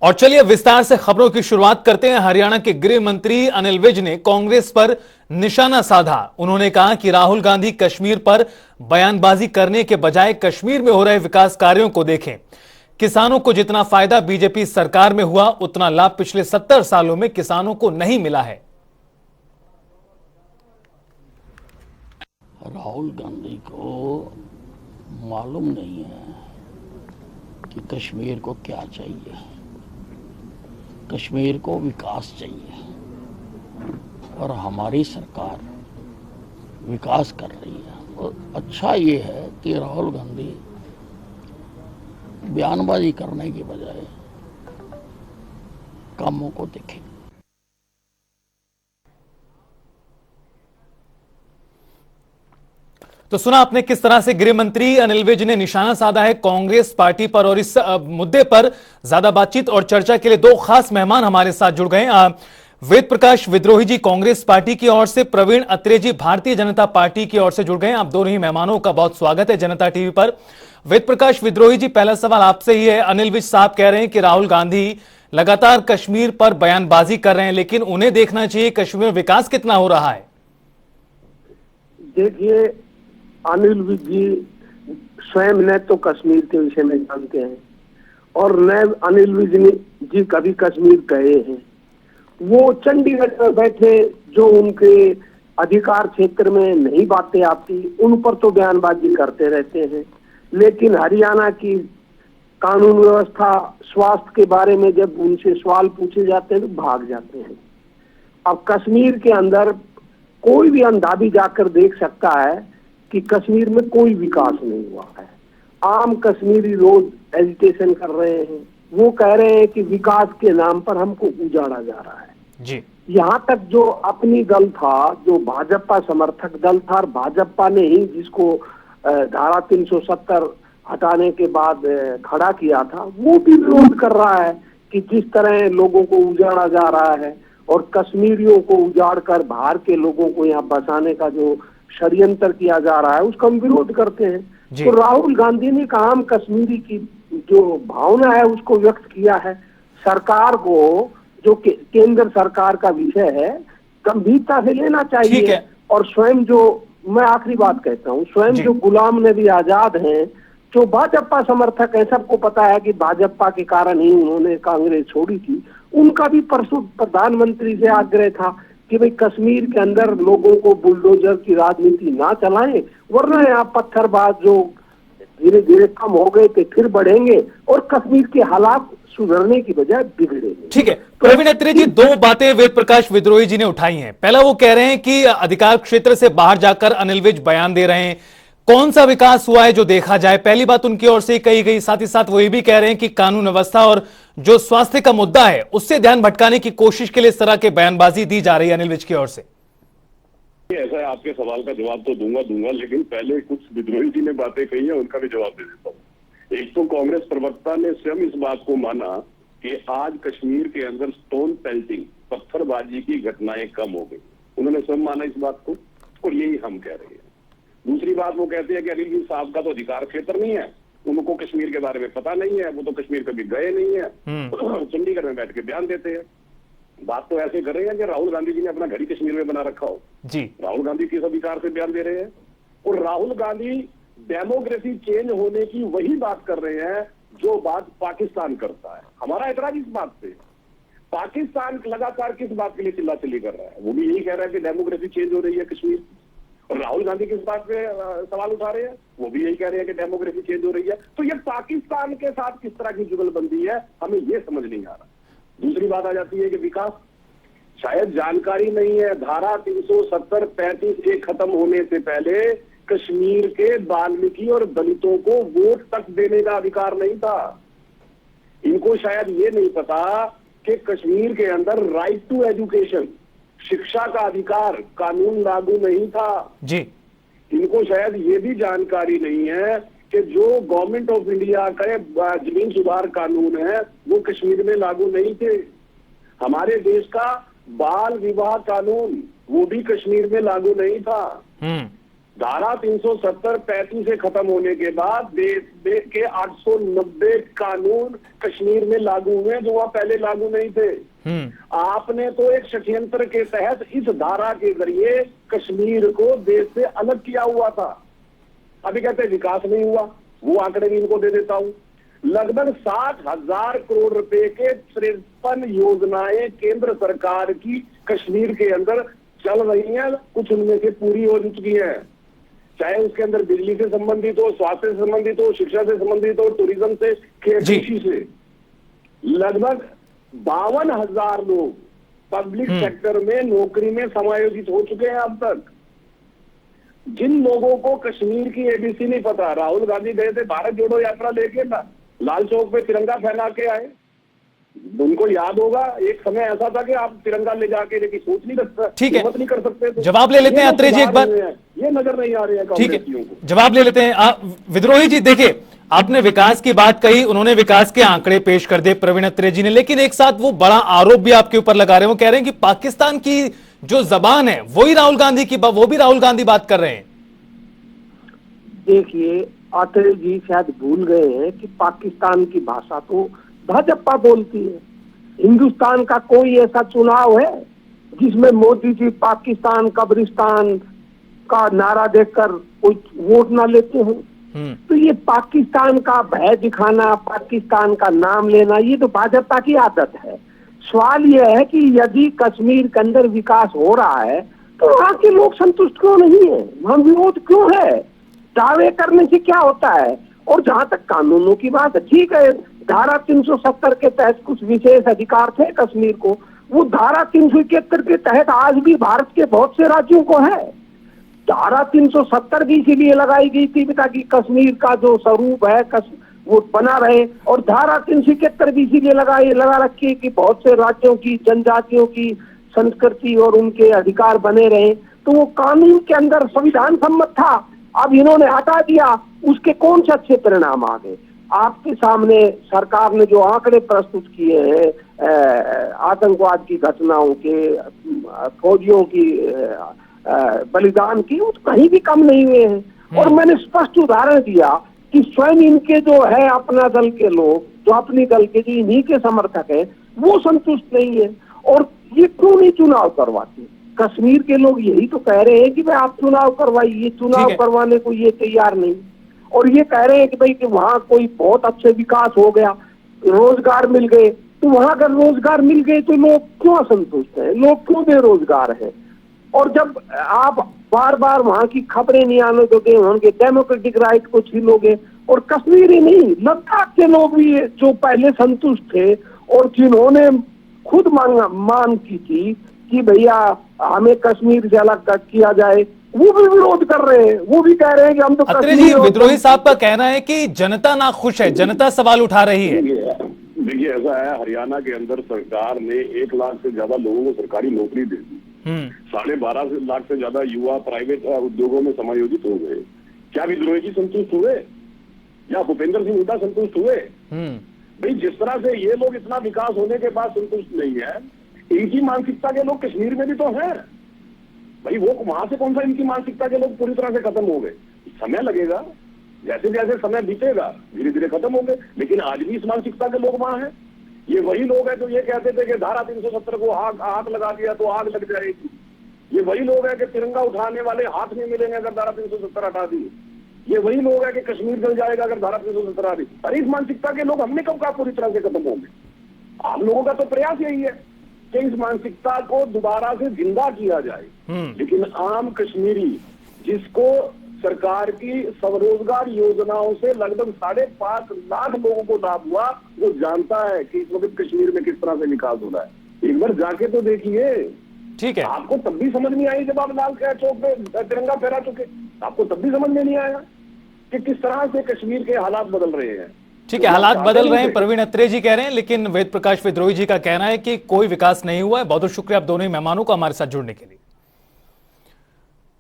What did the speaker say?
और चलिए विस्तार से खबरों की शुरुआत करते हैं। हरियाणा के गृह मंत्री अनिल विज ने कांग्रेस पर निशाना साधा। उन्होंने कहा कि राहुल गांधी कश्मीर पर बयानबाजी करने के बजाय कश्मीर में हो रहे विकास कार्यों को देखें। किसानों को जितना फायदा बीजेपी सरकार में हुआ, उतना लाभ पिछले 70 सालों में किसानों को नहीं मिला है। राहुल गांधी को मालूम नहीं है कि कश्मीर को क्या चाहिए। कश्मीर को विकास चाहिए और हमारी सरकार विकास कर रही है। और अच्छा ये है कि राहुल गांधी बयानबाजी करने के बजाय कामों को देखें। तो सुना आपने किस तरह से गृह मंत्री अनिल विज ने निशाना साधा है कांग्रेस पार्टी पर। और इस मुद्दे पर ज्यादा बातचीत और चर्चा के लिए दो खास मेहमान हमारे साथ जुड़ गए। वेद प्रकाश विद्रोही जी कांग्रेस पार्टी की ओर से, प्रवीण अत्रे जी भारतीय जनता पार्टी की ओर से जुड़ गए। आप दोनों ही मेहमानों का बहुत स्वागत है जनता टीवी पर। वेद प्रकाश विद्रोही जी, पहला सवाल आपसे ही है। अनिल विज साहब कह रहे हैं कि राहुल गांधी लगातार कश्मीर पर बयानबाजी कर रहे हैं, लेकिन उन्हें देखना चाहिए कश्मीर में विकास कितना हो रहा है। देखिए, अनिल विज जी स्वयं न तो कश्मीर के विषय में जानते हैं और न अनिल विज जी कभी कश्मीर गए हैं। वो चंडीगढ़ में बैठे जो उनके अधिकार क्षेत्र में नहीं बातें आती उन पर तो बयानबाजी करते रहते हैं, लेकिन हरियाणा की कानून व्यवस्था, स्वास्थ्य के बारे में जब उनसे सवाल पूछे जाते हैं तो भाग जाते हैं। अब कश्मीर के अंदर कोई भी अंधा भी जाकर देख सकता है कि कश्मीर में कोई विकास नहीं हुआ है। आम कश्मीरी रोज एजिटेशन कर रहे हैं। वो कह रहे हैं कि विकास के नाम पर हमको उजाड़ा जा रहा है जी। यहाँ तक जो अपनी दल था, जो भाजपा समर्थक दल था, और भाजपा ने ही जिसको धारा 370 हटाने के बाद खड़ा किया था, वो भी विरोध कर रहा है कि जिस तरह लोगों को उजाड़ा जा रहा है और कश्मीरियों को उजाड़ कर बाहर के लोगों को यहाँ बसाने का जो षड्यंत्र किया जा रहा है उसका हम विरोध करते हैं। तो राहुल गांधी ने आम कश्मीरी की जो भावना है उसको व्यक्त किया है। सरकार को जो केंद्र सरकार का विषय है गंभीरता से लेना चाहिए। और स्वयं जो, मैं आखिरी बात कहता हूँ, स्वयं जो गुलाम नबी आजाद हैं, जो भाजपा समर्थक है, सबको पता है कि भाजपा के कारण ही उन्होंने कांग्रेस छोड़ी थी, उनका भी परसों प्रधानमंत्री से आग्रह था कि भाई कश्मीर के अंदर लोगों को बुलडोजर की राजनीति ना चलाएं, वरना यहाँ पत्थरबाज जो धीरे धीरे कम हो गए थे फिर बढ़ेंगे और कश्मीर के हालात सुधरने की बजाय बिगड़ेंगे। ठीक है प्रवीण अत्रे जी, दो बातें वेद प्रकाश विद्रोही जी ने उठाई हैं। पहला, वो कह रहे हैं कि अधिकार क्षेत्र से बाहर जाकर अनिल विज बयान दे रहे हैं। कौन सा विकास हुआ है जो देखा जाए, पहली बात उनकी ओर से कही गई। साथ ही साथ वो ये भी कह रहे हैं कि कानून व्यवस्था और जो स्वास्थ्य का मुद्दा है उससे ध्यान भटकाने की कोशिश के लिए इस तरह के बयानबाजी दी जा रही है अनिल विज की ओर से। ऐसा है, आपके सवाल का जवाब तो दूंगा, लेकिन पहले कुछ विद्रोही जी ने बातें कही है उनका भी जवाब दे देता हूँ। एक तो कांग्रेस प्रवक्ता ने स्वयं इस बात को माना कि आज कश्मीर के अंदर स्टोन पेल्टिंग, पत्थरबाजी की घटनाएं कम हो गई। उन्होंने स्वयं माना इस बात को और यही हम कह रहे हैं। दूसरी बात, वो कहते हैं कि अनिल विज साहब का तो अधिकार क्षेत्र नहीं है, उनको कश्मीर के बारे में पता नहीं है, वो तो कश्मीर कभी गए नहीं है, चंडीगढ़ में बैठ के बयान देते हैं। बात तो ऐसे कर रहे हैं कि राहुल गांधी जी ने अपना घर ही कश्मीर में बना रखा हो जी। राहुल गांधी किस अधिकार से बयान दे रहे हैं? और राहुल गांधी डेमोक्रेसी चेंज होने की वही बात कर रहे हैं जो बात पाकिस्तान करता है। हमारा एतराज इस बात से, पाकिस्तान लगातार किस बात के लिए चिल्लाचिल्ली कर रहा है? वो भी यही कह रहा है कि डेमोक्रेसी चेंज हो रही है कश्मीर। और राहुल गांधी किस बात पे सवाल उठा रहे हैं? वो भी यही कह रहे हैं कि डेमोक्रेसी चेंज हो रही है। तो ये पाकिस्तान के साथ किस तरह की जुगलबंदी है, हमें ये समझ नहीं आ रहा। दूसरी बात आ जाती है कि विकास, शायद जानकारी नहीं है, धारा 370-35 खत्म होने से पहले कश्मीर के वाल्मीकि और दलितों को वोट तक देने का अधिकार नहीं था। इनको शायद ये नहीं पता कि कश्मीर के अंदर राइट टू एजुकेशन, शिक्षा का अधिकार कानून लागू नहीं था जी। इनको शायद ये भी जानकारी नहीं है कि जो गवर्नमेंट ऑफ इंडिया का जमीन सुधार कानून है वो कश्मीर में लागू नहीं थे। हमारे देश का बाल विवाह कानून वो भी कश्मीर में लागू नहीं था। धारा 370 35 से खत्म होने के बाद देश के 890 कानून कश्मीर में लागू हुए जो वहां पहले लागू नहीं थे। आपने तो एक षड्यंत्र के तहत इस धारा के जरिए कश्मीर को देश से अलग किया हुआ था। अभी कहते हैं विकास नहीं हुआ, वो आंकड़े भी इनको दे देता हूं। लगभग 60,000 करोड़ रुपए के 53 योजनाएं केंद्र सरकार की कश्मीर के अंदर चल रही हैं, कुछ उनमें से पूरी हो चुकी हैं, चाहे उसके अंदर बिजली से संबंधित हो, स्वास्थ्य से संबंधित हो, शिक्षा से संबंधित हो, टूरिज्म से, कृषि से। लगभग 52,000 लोग पब्लिक सेक्टर में नौकरी में समायोजित हो चुके हैं अब तक। जिन लोगों को कश्मीर की एबीसी नहीं पता, राहुल गांधी गए थे भारत जोड़ो यात्रा लेके लाल चौक पे तिरंगा फहरा के आए, उनको याद होगा एक समय ऐसा था कि आप तिरंगा ले जाके लेकिन सोच नहीं सकते, ठीक है, नहीं कर सकते थे। जवाब ले लेते हैं अत्रे जी एक बार, ये नजर नहीं आ रही है ठीक है, कांग्रेसियों को। जवाब ले लेते हैं। विद्रोही जी देखिए, आपने विकास की बात कही, उन्होंने विकास के आंकड़े पेश कर दिए प्रवीण अत्रे जी ने, लेकिन एक साथ वो बड़ा आरोप भी आपके ऊपर लगा रहे हैं। वो कह रहे हैं कि पाकिस्तान की जो जबान है वही राहुल गांधी की, वो भी राहुल गांधी बात कर रहे हैं। देखिए, अटल जी शायद भूल गए हैं कि पाकिस्तान की भाषा तो भाजपा बोलती है। हिंदुस्तान का कोई ऐसा चुनाव है जिसमें मोदी जी पाकिस्तान कब्रिस्तान का नारा देकर कोई वोट ना लेते हो? तो ये पाकिस्तान का भय दिखाना, पाकिस्तान का नाम लेना, ये तो भाजपा की आदत है। सवाल यह है कि यदि कश्मीर के अंदर विकास हो रहा है तो वहां के लोग संतुष्ट क्यों नहीं है, वहां विरोध क्यों है? दावे करने से क्या होता है? और जहां तक कानूनों की बात है, ठीक है, धारा 370 के तहत कुछ विशेष अधिकार थे कश्मीर को, वो धारा 371 के तहत आज भी भारत के बहुत से राज्यों को है। धारा 370 भी इसीलिए लगाई गई थी ताकि कश्मीर का जो स्वरूप है वो बना रहे, और धारा 371 भी इसीलिए लगा रखी है कि बहुत से राज्यों की जनजातियों की संस्कृति और उनके अधिकार बने रहे। तो वो कानून के अंदर संविधान सम्मत था, अब इन्होंने हटा दिया, उसके कौन से अच्छे परिणाम आ गए? आपके सामने सरकार ने जो आंकड़े प्रस्तुत किए हैं आतंकवाद की घटनाओं के, फौजियों की बलिदान की, वो कहीं भी कम नहीं हुए हैं। और मैंने स्पष्ट उदाहरण दिया कि स्वयं इनके जो है अपना दल के लोग, जो अपनी दल के जो इन्हीं के समर्थक है, वो संतुष्ट नहीं है। और ये क्यों नहीं चुनाव करवाते? कश्मीर के लोग यही तो कह रहे हैं कि भाई आप चुनाव करवाइए, चुनाव करवाने को ये तैयार नहीं, और ये कह रहे हैं कि भाई कि वहाँ कोई बहुत अच्छे विकास हो गया, रोजगार मिल गए। तो वहां अगर रोजगार मिल गए तो लोग क्यों असंतुष्ट हैं, लोग क्यों बेरोजगार हैं? और जब आप बार बार वहां की खबरें नहीं आने दोगे, उनके डेमोक्रेटिक राइट को छीनोगे, और कश्मीर ही नहीं, लद्दाख के लोग भी जो पहले संतुष्ट थे और जिन्होंने खुद मांग की थी कि भैया हमें कश्मीर से अलग किया जाए, वो भी विरोध कर रहे हैं, वो भी कह रहे हैं कि हम तो अत्रे जी, विद्रोही साहब का कहना है कि जनता नाखुश है, जनता सवाल उठा रही है। देखिए, ऐसा है, हरियाणा के अंदर सरकार ने 1 लाख से ज्यादा लोगों को सरकारी नौकरी दे दी, 12.5 लाख से ज्यादा युवा प्राइवेट उद्योगों में समायोजित हो गए। क्या विद्रोही जी संतुष्ट हुए या भूपेंद्र सिंह हुड्डा संतुष्ट हुए? भाई, जिस तरह से ये लोग इतना विकास होने के बाद संतुष्ट नहीं है, इनकी मानसिकता के लोग कश्मीर में भी तो हैं भाई, वो वहां से कौन सा इनकी मानसिकता के लोग पूरी तरह से खत्म हो गए? समय लगेगा, जैसे जैसे समय बीतेगा धीरे धीरे खत्म होंगे, लेकिन आज भी इस मानसिकता के लोग वहां हैं। ये वही लोग हैं जो ये कहते थे कि धारा 370 को आग लगा दिया तो आग लग जाएगी। ये वही लोग हैं कि तिरंगा उठाने वाले हाथ नहीं मिलेंगे अगर धारा 370 हटा दी। ये वही लोग हैं कि कश्मीर जल जाएगा अगर धारा 370 हटा दी। अरे, इस मानसिकता के लोग हमने कब कहा पूरी तरह से खत्म होंगे? आप लोगों का तो प्रयास यही है कि इस मानसिकता को दोबारा से जिंदा किया जाए, लेकिन आम कश्मीरी जिसको सरकार की स्वरोजगार योजनाओं से लगभग 5.5 लाख लोगों को लाभ हुआ, वो जानता है कि इस वक्त कश्मीर में किस तरह से विकास हो रहा है। एक बार जाके तो देखिए, ठीक है। आपको तब भी समझ नहीं आई जब आप लाल चौक पे तिरंगा फहरा चुके, आपको तब भी समझ में नहीं आया कि किस तरह से कश्मीर के हालात बदल रहे हैं। ठीक है, हालात बदल रहे हैं, प्रवीण अत्रे जी कह रहे हैं, लेकिन वेद प्रकाश विद्रोही जी का कहना है कि कोई विकास नहीं हुआ है। बहुत बहुत शुक्रिया आप दोनों ही मेहमानों को हमारे साथ जुड़ने के लिए।